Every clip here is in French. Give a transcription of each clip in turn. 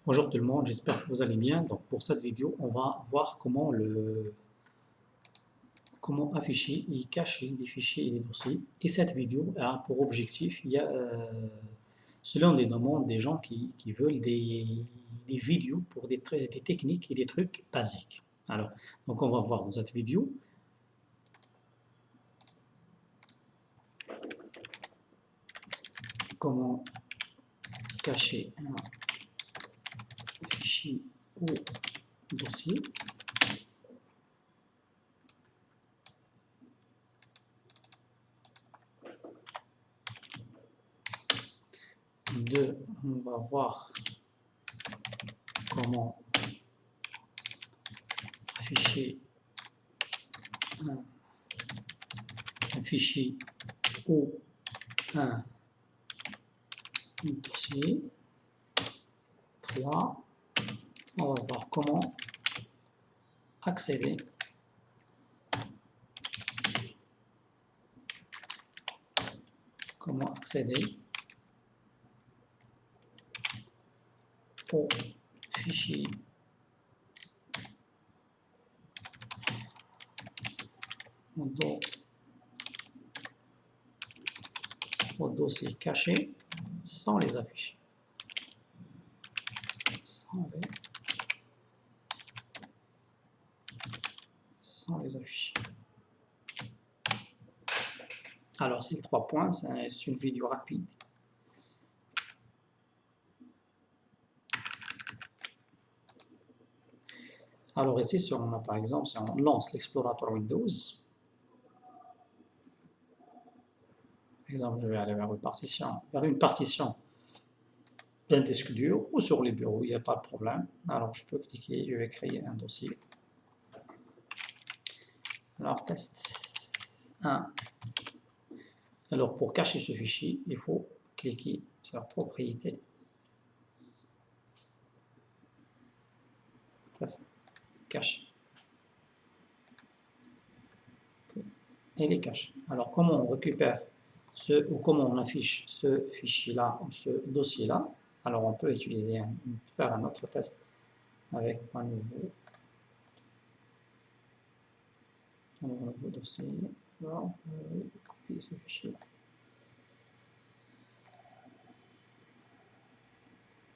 Bonjour tout le monde, j'espère que vous allez bien. Donc pour cette vidéo, on va voir comment afficher et cacher des fichiers et des dossiers. Et cette vidéo a pour objectif, selon des demandes des gens qui veulent des vidéos pour des techniques et des trucs basiques. Alors, donc on va voir dans cette vidéo comment cacher un fichier ou dossier. Deux, on va voir comment afficher un fichier ou un dossier. 3, on va voir accéder comment accéder au fichier au dossier caché sans les afficher. Sans les afficher. Alors, c'est les 3 points, c'est une vidéo rapide. Alors ici, si on a par exemple, si on lance l'explorateur Windows, par exemple, je vais aller vers une partition d'un disque dur ou sur les bureaux, il n'y a pas de problème. Alors je peux cliquer, je vais créer un dossier. Alors test 1. Alors pour cacher ce fichier, il faut cliquer sur propriété. Ça c'est caché. Et les cache. Alors comment on récupère comment on affiche ce fichier-là ou ce dossier-là? Alors on peut faire un autre test avec un nouveau dossier. Alors on peut copier ce fichier.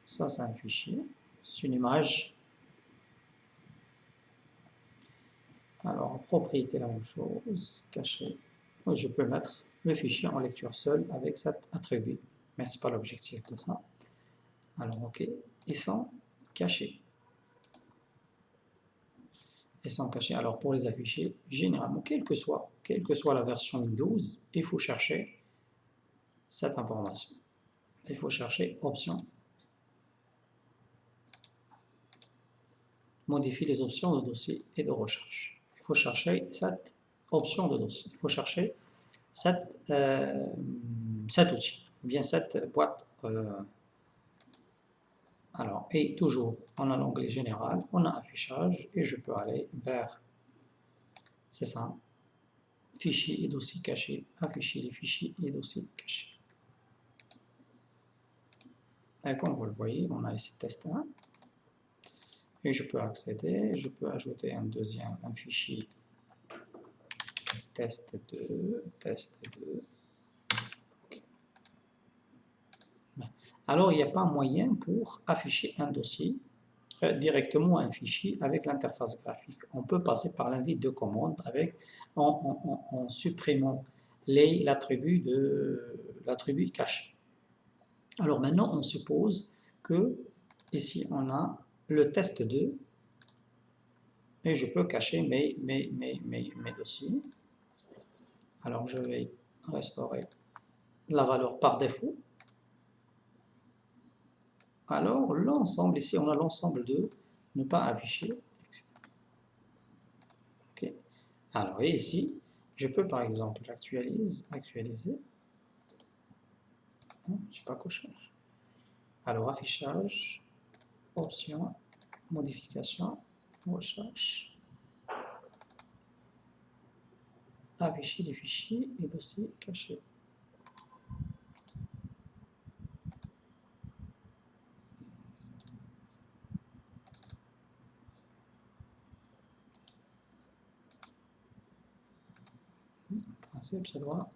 Ça c'est un fichier, c'est une image. Alors en propriété la même chose, caché. Je peux mettre le fichier en lecture seule avec cet attribut, mais ce n'est pas l'objectif de ça. Alors ok, et sans cacher. Et sans cacher. Alors pour les afficher, généralement, quelle que soit la version Windows, il faut chercher cette information. Il faut chercher option. Modifier les options de dossier et de recherche. Il faut chercher cette option de dossier. Il faut chercher cet outil, bien cette boîte. Alors, et toujours, on a l'onglet général, on a affichage, et je peux aller vers, c'est ça, fichiers et dossiers cachés, afficher les fichiers et dossiers cachés. Et comme vous le voyez, on a ici test 1, et je peux accéder, je peux ajouter un fichier test 2. Okay. Alors, il n'y a pas moyen pour afficher un dossier directement un fichier avec l'interface graphique. On peut passer par l'invite de commande en supprimant l'attribut caché. Alors maintenant, on suppose que ici on a le test 2 et je peux cacher mes dossiers. Alors je vais restaurer la valeur par défaut. Alors l'ensemble, ici on a l'ensemble de ne pas afficher, etc. Okay. Alors et ici, je peux par exemple actualiser. Je n'ai pas coché. Alors affichage, option, modification, recherche, afficher les fichiers et dossiers cachés. principe, ça doit.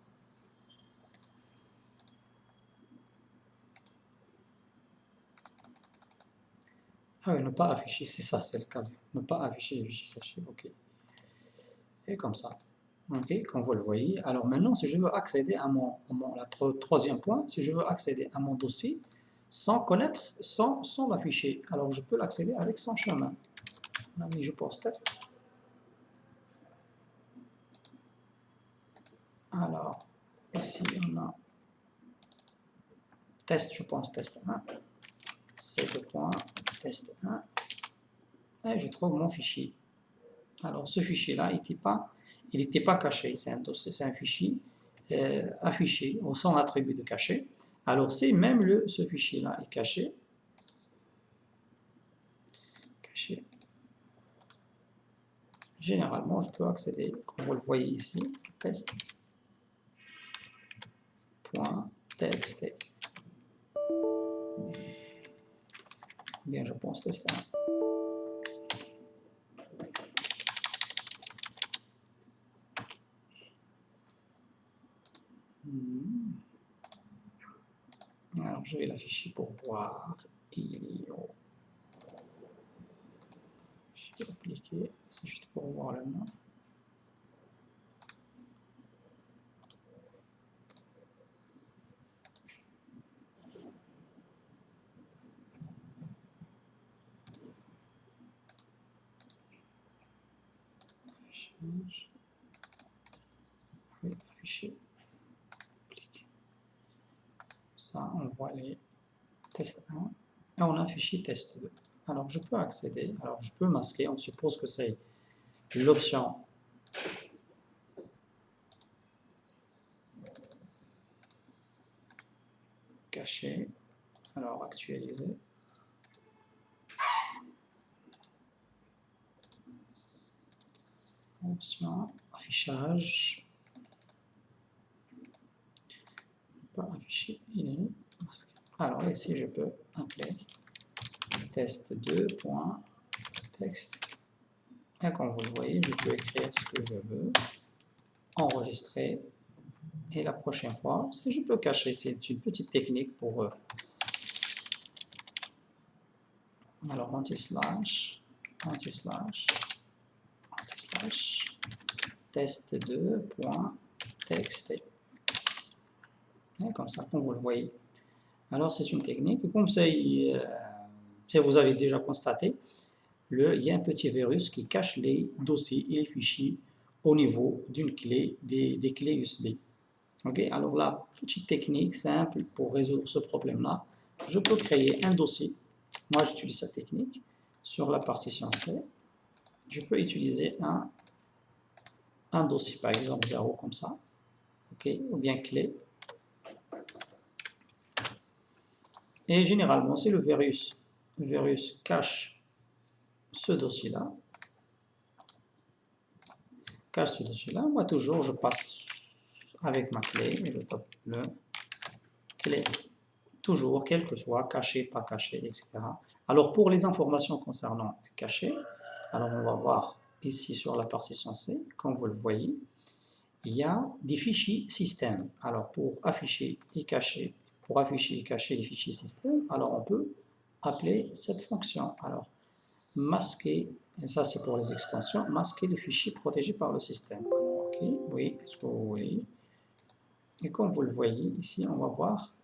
Ah oui, ne pas afficher, c'est ça, c'est le cas. Ne pas afficher les fichiers cachés, ok. Et comme ça. Ok, comme vous le voyez. Alors maintenant, si je veux accéder à troisième point, si je veux accéder à mon dossier sans connaître, sans l'afficher, alors je peux l'accéder avec son chemin. On a mis je pose test. Alors, ici on a test, je pense, test 1. C'est le point, test 1. Et je trouve mon fichier. Alors ce fichier-là, il n'était pas caché, c'est un fichier affiché au sans attribut de caché. Alors si même ce fichier-là est caché, généralement je peux accéder, comme vous le voyez ici, test.txt. Bien, je pense test 1. Alors je vais l'afficher pour voir. Il est au... Je vais appliquer, c'est juste pour voir le nom. Oui, afficher. Appliquer. Ça, on voit les test 1 et on a affiché test 2. Alors je peux accéder, alors je peux masquer, on suppose que c'est l'option cachée. Alors actualiser. Option affichage. Pas affiché, il est masqué. Alors ici je peux appeler test2.text. Et comme vous le voyez, je peux écrire ce que je veux, enregistrer, et la prochaine fois, je peux cacher. C'est une petite technique pour... alors anti-slash, test2.txt. Comme ça, comme vous le voyez. Alors c'est une technique, et comme ça, si vous avez déjà constaté, il y a un petit virus qui cache les dossiers et les fichiers au niveau d'une clé, des clés USB. Ok, alors là, petite technique simple pour résoudre ce problème-là, je peux créer un dossier. Moi, j'utilise cette technique sur la partition C. Je peux utiliser un dossier, par exemple 0 comme ça, ok, ou bien clé. Et généralement, si le virus cache ce dossier-là, moi toujours je passe avec ma clé et je tape le clé. Toujours, quel que soit, caché, pas caché, etc. Alors pour les informations concernant caché, alors on va voir ici sur la partition C, comme vous le voyez, il y a des fichiers système. Alors pour afficher et cacher les fichiers système, alors on peut appeler cette fonction. Alors masquer, et ça c'est pour les extensions, masquer les fichiers protégés par le système. Alors, ok, oui, est-ce que vous voyez? Et comme vous le voyez ici, on va voir,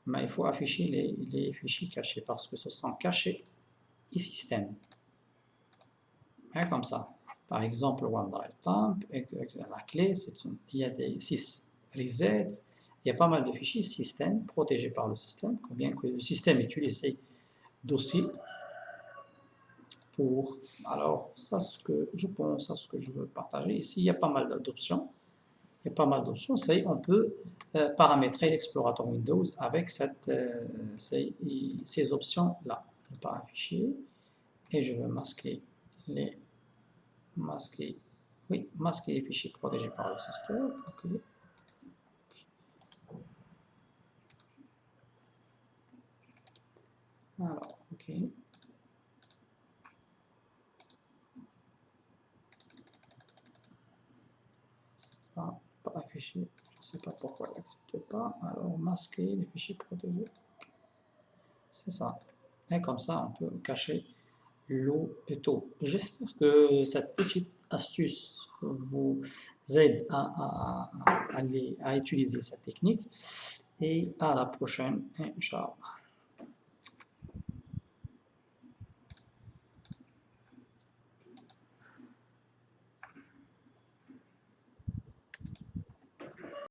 mais il faut afficher les fichiers cachés parce que ce sont cachés et système. Et comme ça. Par exemple, OneDrive Temp, la clé, il y a des 6 reset, il y a pas mal de fichiers système protégés par le système, bien que le système utilise ces dossiers pour... Alors, ça, ce que je pense, ça, ce que je veux partager ici, il y a pas mal d'options. Il y a pas mal d'options. On peut paramétrer l'explorateur Windows avec ces options-là. Je vais pas afficher et je veux masquer les fichiers protégés par le système. Okay. Alors, ok. Ça, pas fichiers. Je ne sais pas pourquoi il n'accepte pas. Alors, masquer les fichiers protégés. C'est ça. Et comme ça, on peut cacher l'eau et tout. J'espère que cette petite astuce vous aide à utiliser cette technique. Et à la prochaine, Inch'Allah.